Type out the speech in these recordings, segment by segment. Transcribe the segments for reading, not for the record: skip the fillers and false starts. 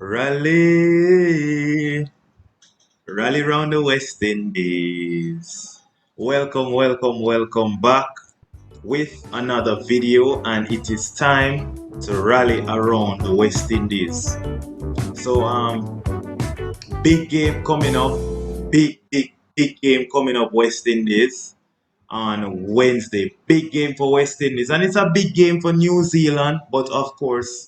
Rally, rally round the West Indies. Welcome, welcome, welcome back with another video, and it is time to rally around the West Indies. So, big game coming up, big game coming up, West Indies on Wednesday. Big game for West Indies, and it's a big game for New Zealand, but of course,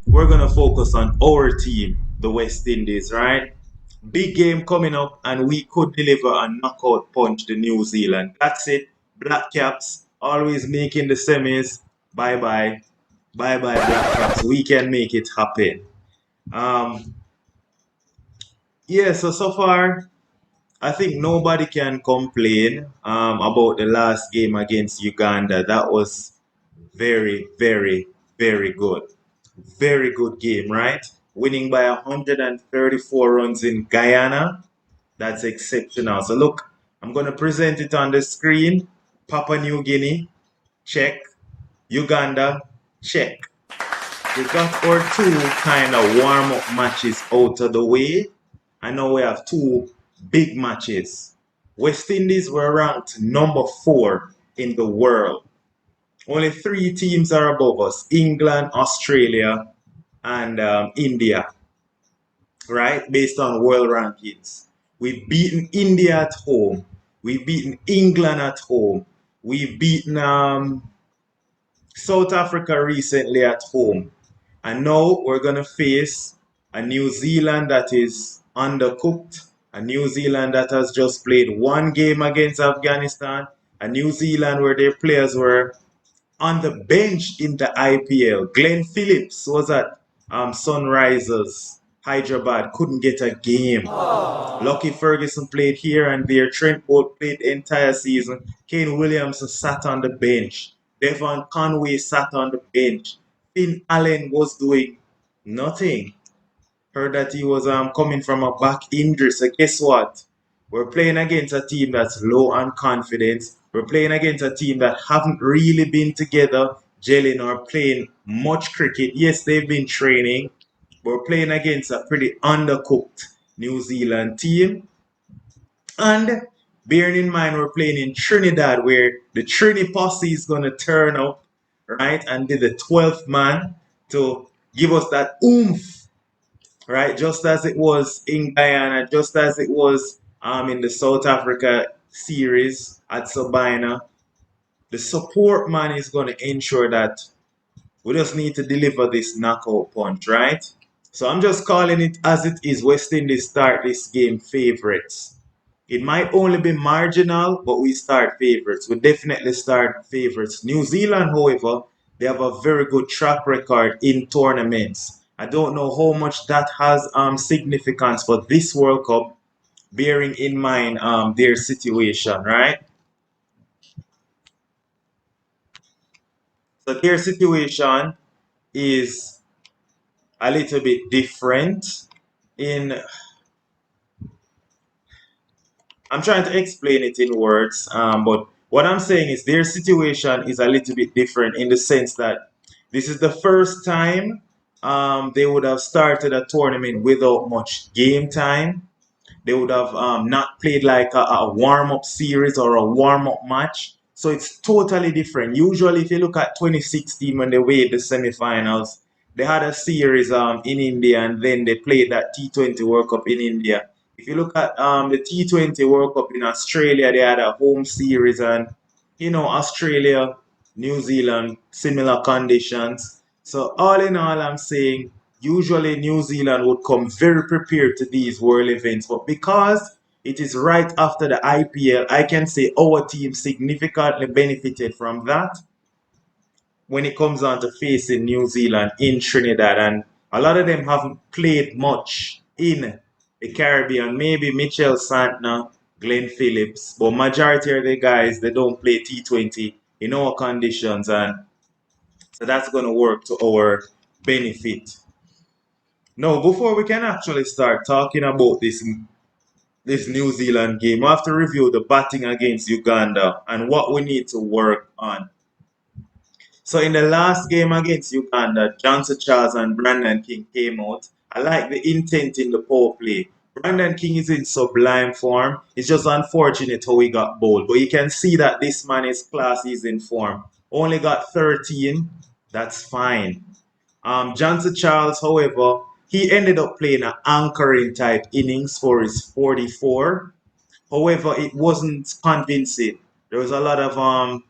we're gonna focus on our team, the West Indies, right? Big game coming up, and we could deliver a knockout punch to New Zealand. That's it. Black Caps always making the semis. Bye bye. Bye bye, Black Caps. We can make it happen. Um, yeah, so far, I think nobody can complain about the last game against Uganda. That was very good. Very good game, right? Winning by 134 runs in Guyana. That's exceptional. So look, I'm going to present it on the screen. Papua New Guinea, check. Uganda, check. We got our two kind of warm-up matches out of the way. And now we have two big matches. West Indies were ranked number 4 in the world. Only 3 teams are above us: England, Australia, and India, right? Based on world rankings. We've beaten India at home. We've beaten England at home. We've beaten South Africa recently at home. And now we're going to face a New Zealand that is undercooked, a New Zealand that has just played one game against Afghanistan, a New Zealand where their players were on the bench in the IPL. Glenn Phillips was at Sunrisers Hyderabad, couldn't get a game. Lucky Ferguson played here and there. Trent Bolt played the entire season. Kane Williamson sat on the bench. Devon Conway sat on the bench. Finn Allen was doing nothing. Heard that he was coming from a back injury. So guess what? We're playing against a team that's low on confidence. We're playing against a team that haven't really been together, gelling or playing much cricket. Yes, they've been training. We're playing against a pretty undercooked New Zealand team. And bearing in mind we're playing in Trinidad where the Trini posse is going to turn up, right, and be the 12th man to give us that oomph, right, just as it was in Guyana, just as it was in the South Africa series at Sabina. The support man is going to ensure that we just need to deliver this knockout punch, right? So I'm just calling it as it is. West Indies start this game favorites. It might only be marginal, but we start favorites. We definitely start favorites. New Zealand, however, they have a very good track record in tournaments. I don't know how much that has significance for this World Cup, bearing in mind their situation, right? So their situation is a little bit different in I'm trying to explain it in words, but what I'm saying is their situation is a little bit different in the sense that this is the first time they would have started a tournament without much game time. They would have not played like a warm-up series or a warm-up match. So it's totally different. Usually, if you look at 2016 when they made the semifinals, they had a series in India and then they played that T20 World Cup in India. If you look at the T20 World Cup in Australia, they had a home series and, Australia, New Zealand, similar conditions. So all in all, I'm saying usually New Zealand would come very prepared to these world events, but because it is right after the IPL, I can say our team significantly benefited from that when it comes on to facing New Zealand in Trinidad. And a lot of them haven't played much in the Caribbean. Maybe Mitchell Santner, Glenn Phillips, but majority of the guys, they don't play T20 in our conditions. And so that's going to work to our benefit. Now, before we can actually start talking about this New Zealand game, we have to review the batting against Uganda and what we need to work on. So in the last game against Uganda, Johnson Charles and Brandon King came out I like the intent in the power play. Brandon King is in sublime form. It's just unfortunate how he got bowled. But you can see that this man is class, he's in form. Only got 13. That's fine. Johnson Charles, however, he ended up playing an anchoring type innings for his 44. However, it wasn't convincing. There was a lot of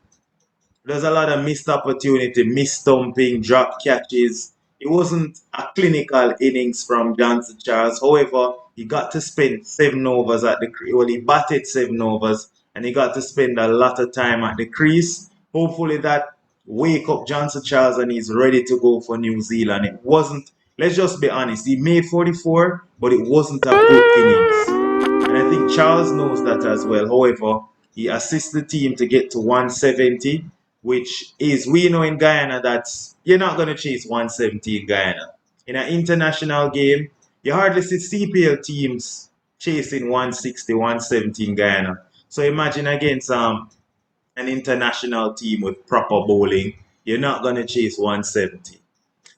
missed opportunity, missed stumping, drop catches. It wasn't a clinical innings from Johnson Charles. However, he got to spend 7 overs at the crease. Well, he batted 7 overs and he got to spend a lot of time at the crease. Hopefully that wake up Johnson Charles and he's ready to go for New Zealand. It wasn't, let's just be honest, he made 44, but it wasn't a good innings. And I think Charles knows that as well. However, he assists the team to get to 170, which is, we know in Guyana that you're not going to chase 170 in Guyana. In an international game, you hardly see CPL teams chasing 160, 170 in Guyana. So imagine against an international team with proper bowling, you're not going to chase 170.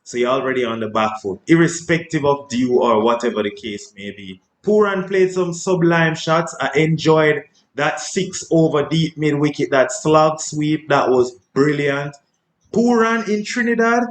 So you're already on the back foot, irrespective of due or whatever the case may be. Puran played some sublime shots. I enjoyed that 6 over deep mid wicket, that slog sweep. That was brilliant. Puran in Trinidad,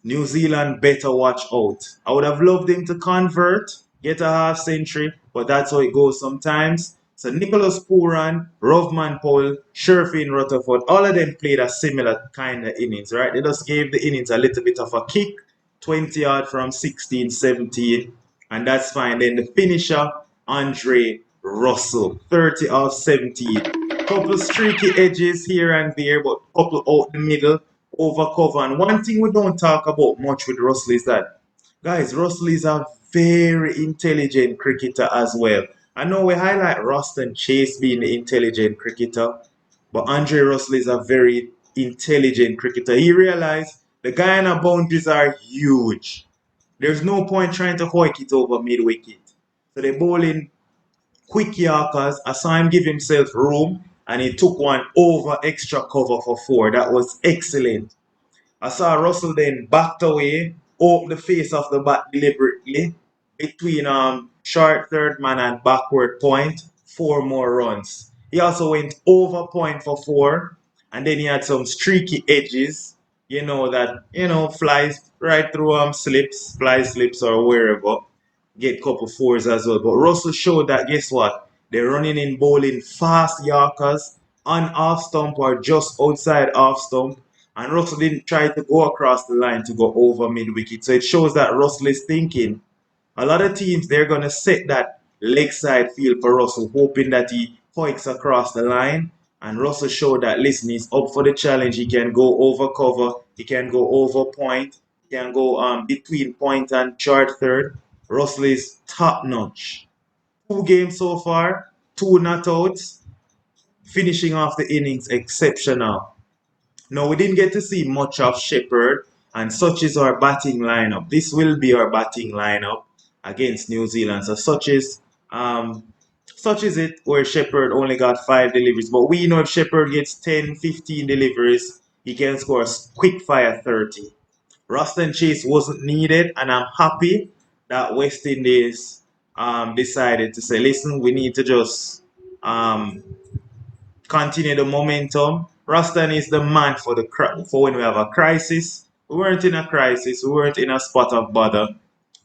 New Zealand better watch out. I would have loved him to convert, get a half century, but that's how it goes sometimes. So Nicholas Pooran, Rovman Paul, Sherfin Rutherford, all of them played a similar kind of innings, right? They just gave the innings a little bit of a kick, 20 yard from 16, 17, and that's fine. Then the finisher, Andre Russell, 30 off 17. Couple streaky edges here and there, but couple out the middle over cover. And one thing we don't talk about much with Russell is that, guys, Russell is a very intelligent cricketer as well. I know we highlight Ruston Chase being the intelligent cricketer, but Andre Russell is a very intelligent cricketer. He realized the Guyana boundaries are huge. There's no point trying to hoik it over mid wicket. So they bowl in quick Yorkers. I saw him give himself room and he took one over extra cover for 4. That was excellent. I saw Russell then backed away, opened the face of the bat deliberately between short third man and backward point, 4 more runs. He also went over point for 4, and then he had some streaky edges, flies right through slips, fly slips or wherever. Get couple 4s as well. But Russell showed that, guess what? They're running in bowling fast Yorkers on off stump or just outside off stump. And Russell didn't try to go across the line to go over mid wicket. So it shows that Russell is thinking. A lot of teams, they're going to set that leg side field for Russell, hoping that he hoiks across the line. And Russell showed that, listen, he's up for the challenge. He can go over cover. He can go over point. He can go between point and short third. Russell is top notch. 2 games so far, 2 not outs, finishing off the innings exceptional. Now, we didn't get to see much of Shepherd, and such is our batting lineup. This will be our batting lineup against New Zealand. So such is it, where Shepherd only got 5 deliveries. But we know if Shepherd gets 10, 15 deliveries, he can score a quick fire 30. Ruston Chase wasn't needed, and I'm happy that West Indies decided to say, listen, we need to just continue the momentum. Ruston is the man for when we have a crisis. We weren't in a crisis. We weren't in a spot of bother.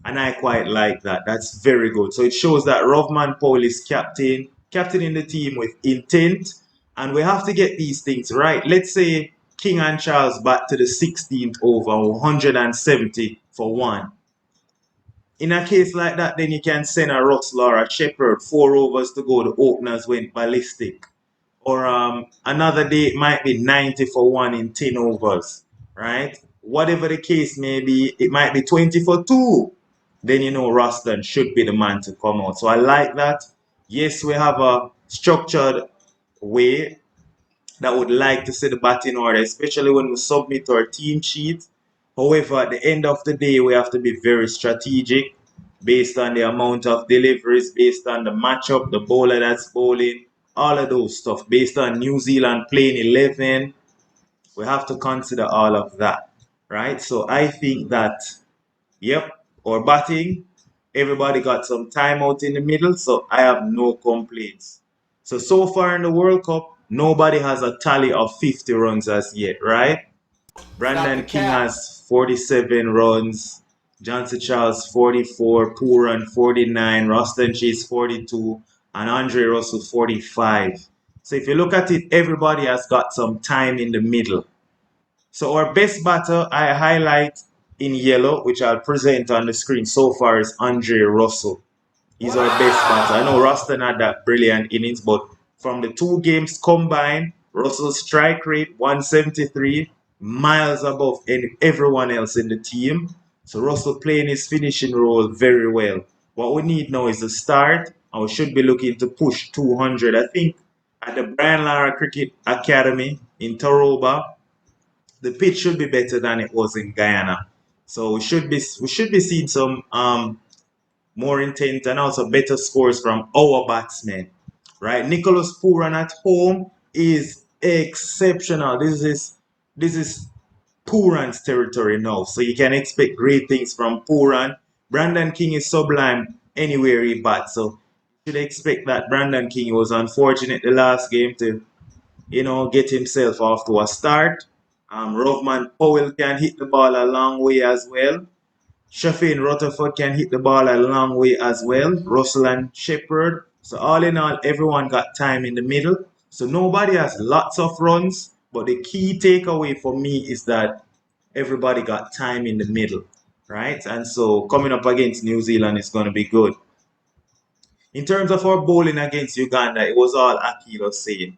And I quite like that. That's very good. So it shows that Rovman Paul is captaining the team with intent. And we have to get these things right. Let's say King and Charles bat to the 16th over, 170 for 1. In a case like that, then you can send a Russell or a Shepherd, 4 overs to go. The openers went ballistic. Or another day it might be 90 for 1 in 10 overs, right? Whatever the case may be, it might be 20 for 2. Then you know Ruston should be the man to come out. So I like that. Yes, we have a structured way that would like to see the batting order, especially when we submit our team sheet. However, at the end of the day, we have to be very strategic based on the amount of deliveries, based on the matchup, the bowler that's bowling, all of those stuff. Based on New Zealand playing 11, we have to consider all of that, right? So I think that, yep, or batting, everybody got some time out in the middle, so I have no complaints. So far in the World Cup, nobody has a tally of 50 runs as yet, right? Stop the Brandon King cap. has 47 runs, Johnson Charles 44, Pooran 49, Roston Chase 42, and Andre Russell 45. So if you look at it, everybody has got some time in the middle. So our best batter I highlight in yellow, which I'll present on the screen so far, is Andre Russell. He's our best batter. I know Wow. Roston had that brilliant innings, but from the two games combined, Russell's strike rate 173, miles above everyone else in the team. So Russell playing his finishing role very well. What we need now is a start, and we should be looking to push 200. I think at the Brian Lara Cricket Academy in Tarouba, the pitch should be better than it was in Guyana. So we should be seeing some more intent and also better scores from our batsmen. Right? Nicholas Pooran at home is exceptional. This is Pooran's territory now. So you can expect great things from Pooran. Brandon King is sublime anywhere he bats. So you should expect that. Brandon King was unfortunate the last game to get himself off to a start. Rovman Powell can hit the ball a long way as well. Shafin Rutherford can hit the ball a long way as well. Russell and Shepherd. So all in all, everyone got time in the middle. So nobody has lots of runs, but the key takeaway for me is that everybody got time in the middle, right? And so coming up against New Zealand is going to be good. In terms of our bowling against Uganda, it was all Akilo saying.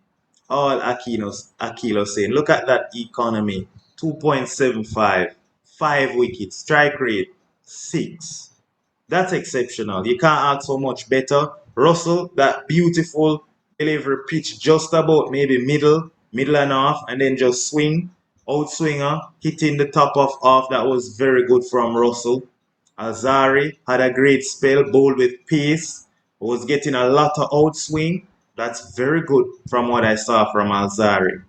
All Akilo saying. Look at that economy. 2.75. 5 wickets. Strike rate. 6. That's exceptional. You can't ask for much better. Russell, that beautiful delivery pitch just about maybe middle and off, and then just swing, outswinger, hitting the top of off. That was very good from Russell. Azari had a great spell, bowled with pace, was getting a lot of outswing. That's very good from what I saw from Azari.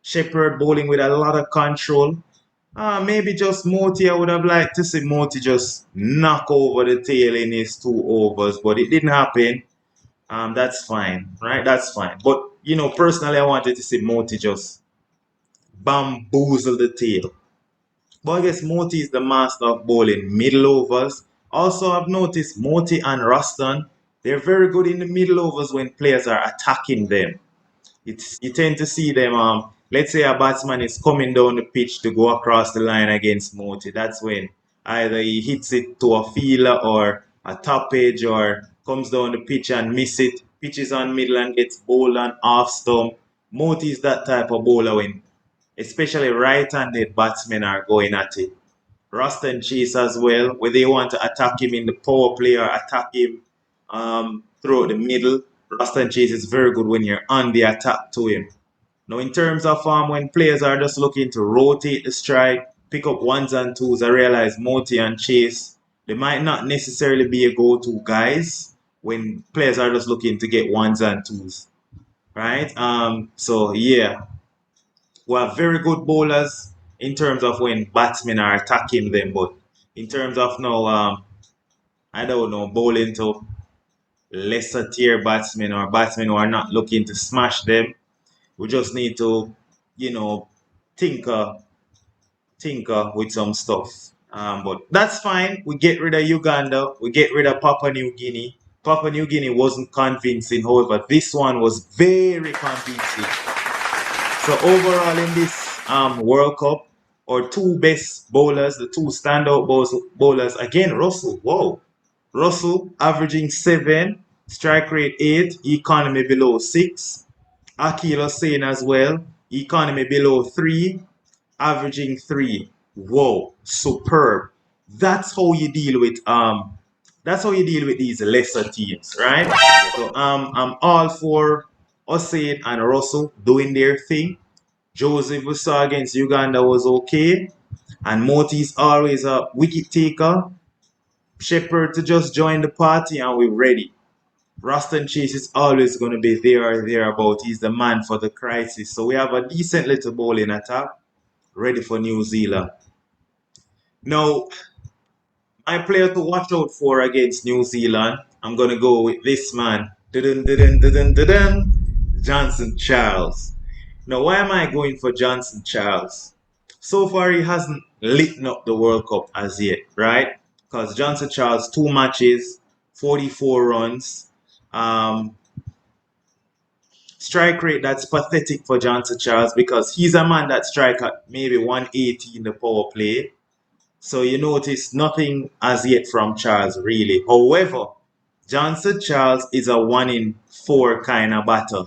Shepherd bowling with a lot of control. Maybe just Moti. I would have liked to see Moti just knock over the tail in his 2 overs, but it didn't happen. That's fine, right? That's fine. But personally, I wanted to see Moti just bamboozle the tail. But I guess Moti is the master of bowling middle overs. Also, I've noticed Moti and Ruston, they're very good in the middle overs when players are attacking them. You tend to see them, let's say a batsman is coming down the pitch to go across the line against Moti. That's when either he hits it to a fielder or a top edge or comes down the pitch and miss it, pitches on middle and gets bowled on off stump. Moti is that type of bowler when especially right-handed batsmen are going at it. Ruston Chase as well, where they want to attack him in the power play or attack him throughout the middle. Ruston Chase is very good when you're on the attack to him. Now, in terms of when players are just looking to rotate the strike, pick up ones and twos, I realize Moti and Chase, they might not necessarily be a go-to guys when players are just looking to get ones and twos, right? So yeah, we have very good bowlers in terms of when batsmen are attacking them, but in terms of now, I don't know, bowling to lesser tier batsmen or batsmen who are not looking to smash them, we just need to, you know, tinker, tinker with some stuff. But that's fine. We get rid of Uganda. We get rid of Papua New Guinea. Papua New Guinea wasn't convincing. However, this one was very convincing. So overall in this World Cup, our two best bowlers, the two standout bowlers, again Russell. Whoa, Russell averaging 7, strike rate 8, economy below 6. Akil Hussain as well, economy below 3, averaging 3. Whoa, superb. That's how you deal with these lesser teams, right? So I'm all for Hussain and Russell doing their thing. Joseph we saw against Uganda was okay. And Moti's always a wicket taker. Shepherd to just join the party and we're ready. Ruston Chase is always going to be there or thereabout. He's the man for the crisis. So we have a decent little bowling attack ready for New Zealand. Now, My player to watch out for against New Zealand, I'm gonna go with this man. Dun, dun, dun, dun, dun, Johnson Charles. Now, why am I going for Johnson Charles? So far, he hasn't lit up the World Cup as yet, right? Because Johnson Charles, 2 matches, 44 runs. Um, Strike rate that's pathetic for Johnson Charles because he's a man that strike at maybe 180 in the power play. So you notice nothing as yet from Charles really. However, Johnson Charles is a 1 in 4 kind of batter.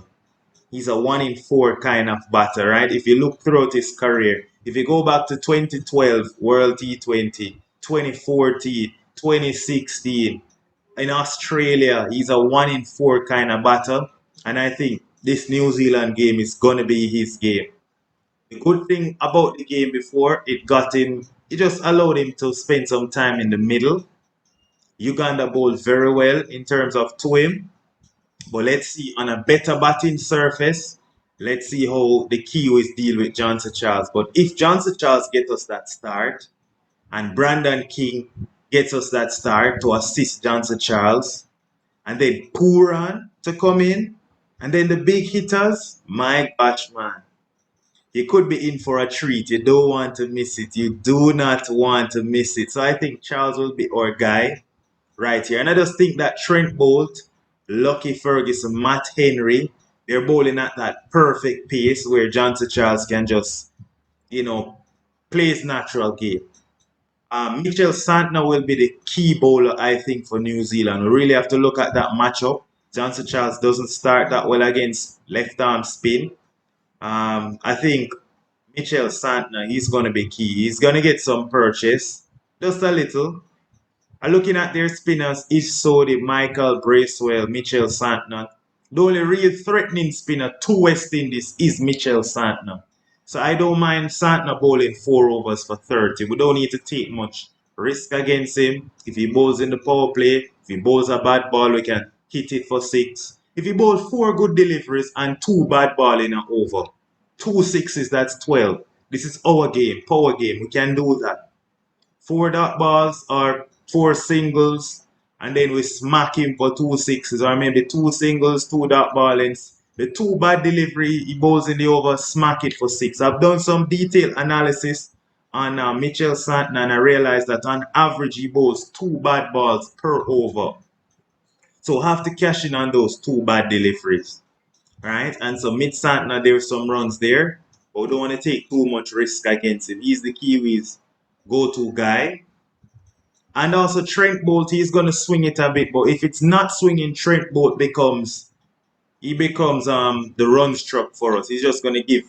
He's a 1 in 4 kind of batter, right? If you look throughout his career, if you go back to 2012 World T20, 2014, 2016, in Australia, he's a 1 in 4 kind of batter. And I think this New Zealand game is gonna be his game. The good thing about the game before, it just allowed him to spend some time in the middle. Uganda bowled very well in terms of to him. But let's see on a better batting surface. Let's see how the Kiwis deal with Johnson Charles. But if Johnson Charles gets us that start and Brandon King gets us that start to assist Johnson Charles, and then Puran to come in, and then the big hitters, my gosh, man. You could be in for a treat. You don't want to miss it. You do not want to miss it. So I think Charles will be our guy right here. And I just think that Trent Bolt, Lucky Ferguson, Matt Henry, they're bowling at that perfect pace where Johnson Charles can just, you know, play his natural game. Mitchell Santner will be the key bowler, I think, for New Zealand. We really have to look at that matchup. Johnson Charles doesn't start that well against left arm spin. I think Mitchell Santner, he's going to be key. He's going to get some purchase, just a little. Looking at their spinners, Ish Sodi, Michael Bracewell, Mitchell Santner. The only real threatening spinner to West Indies is Mitchell Santner. So I don't mind Santner bowling 4 overs for 30. We don't need to take much risk against him. If he bowls in the power play, if he bowls a bad ball, we can hit it for 6. If he bowls 4 good deliveries and 2 bad ball in an over, 2 6s, that's 12. This is our game, power game. We can do that. 4 dot balls or 4 singles, and then we smack him for 2 6s, or maybe 2 singles, 2 dot ballings. The 2 bad delivery, he bowls in the over, smack it for 6. I've done some detailed analysis on Mitchell Santner, and I realized that on average he bowls 2 bad balls per over. So have to cash in on those 2 bad deliveries, right? And so Mitch Santner, there's some runs there, but we don't want to take too much risk against him. He's the Kiwis' go-to guy. And also Trent Bolt, he's gonna swing it a bit, but if it's not swinging, Trent Bolt becomes the runs truck for us. He's just gonna be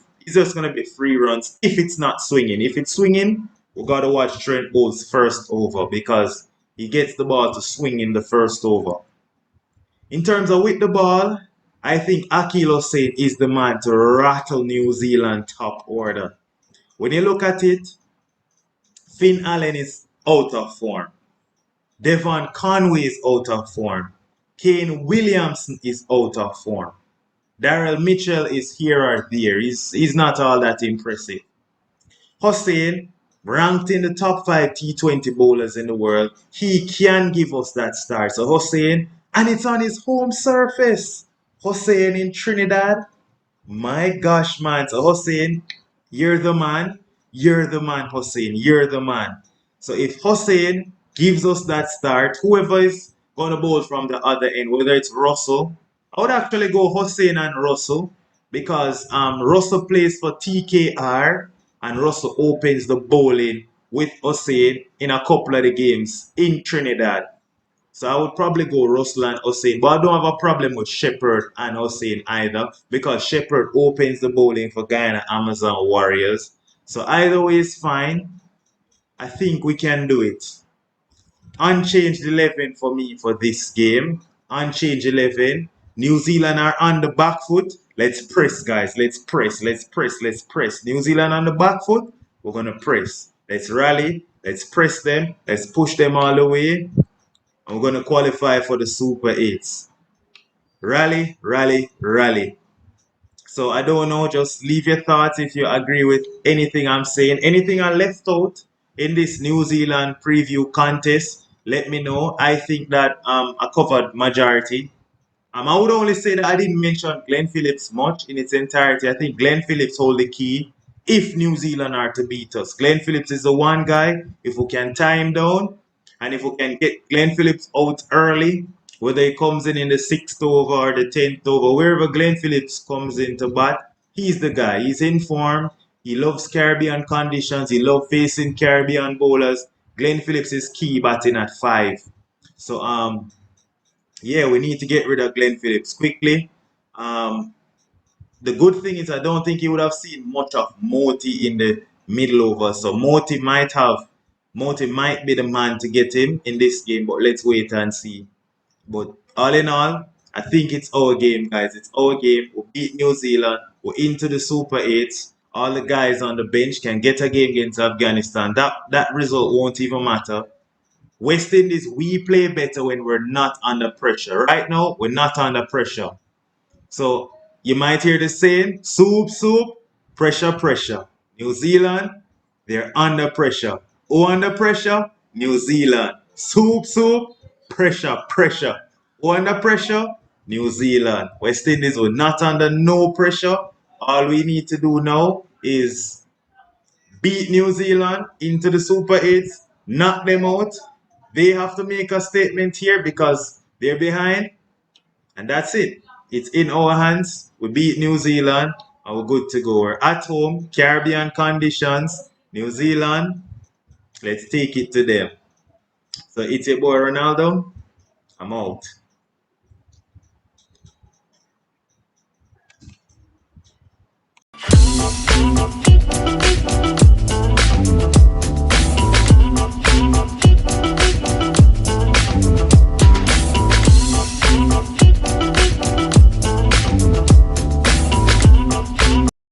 3 runs if it's not swinging. If it's swinging, we gotta watch Trent Bolt's first over because he gets the ball to swing in the first over. In terms of with the ball, I think Akil Hussain is the man to rattle New Zealand top order. When you look at it, Finn Allen is out of form. Devon Conway is out of form. Kane Williamson is out of form. Daryl Mitchell is here or there. He's not all that impressive. Hussein, ranked in the top 5 T20 bowlers in the world, he can give us that start. So Hussein, and it's on his home surface. Hussein in Trinidad, my gosh, man. So Hussein, you're the man. You're the man, Hussein. You're the man. So if Hussein gives us that start, whoever is going to bowl from the other end, whether it's Russell, I would actually go Hussein and Russell because Russell plays for TKR and Russell opens the bowling with Hussein in a couple of the games in Trinidad. So I would probably go Russell and Hussein. But I don't have a problem with Shepherd and Hussein either because Shepherd opens the bowling for Guyana Amazon Warriors. So either way is fine. I think we can do it. Unchanged 11 for me for this game. Unchanged 11. New Zealand are on the back foot. Let's press, guys. Let's press. Let's press. Let's press. New Zealand on the back foot. We're going to press. Let's rally. Let's press them. Let's push them all the way. I'm going to qualify for the Super 8s. Rally, rally, rally. So I don't know, just leave your thoughts if you agree with anything I'm saying. Anything I left out, in this New Zealand preview contest. Let me know. I think that I covered majority. I would only say that I didn't mention Glenn Phillips much in its entirety. I think Glenn Phillips hold the key if New Zealand are to beat us. Glenn Phillips is the one guy. If we can tie him down and if we can get Glenn Phillips out early, whether he comes in the 6th over or the 10th over, wherever Glenn Phillips comes into bat, he's the guy. He's in form. He loves Caribbean conditions. He loves facing Caribbean bowlers. Glenn Phillips is key batting at 5. So yeah, we need to get rid of Glenn Phillips quickly. Um, the good thing is I don't think he would have seen much of Moti in the middle over. So Moti might be the man to get him in this game, but let's wait and see. But all in all, I think it's our game, guys. It's our game. We beat New Zealand. We're into the Super 8s. All the guys on the bench can get a game against Afghanistan. That result won't even matter. West Indies, we play better when we're not under pressure. Right now, we're not under pressure. So you might hear the saying, soup, soup, pressure, pressure. New Zealand, they're under pressure. Who under pressure? New Zealand. Soup, soup, pressure, pressure. Who under pressure? New Zealand. West Indies were not under no pressure. All we need to do now is beat New Zealand into the Super 8s, knock them out. They have to make a statement here because they're behind, and that's it. It's in our hands. We beat New Zealand, and we're good to go. We're at home, Caribbean conditions, New Zealand. Let's take it to them. So it's your boy Ronaldo. I'm out.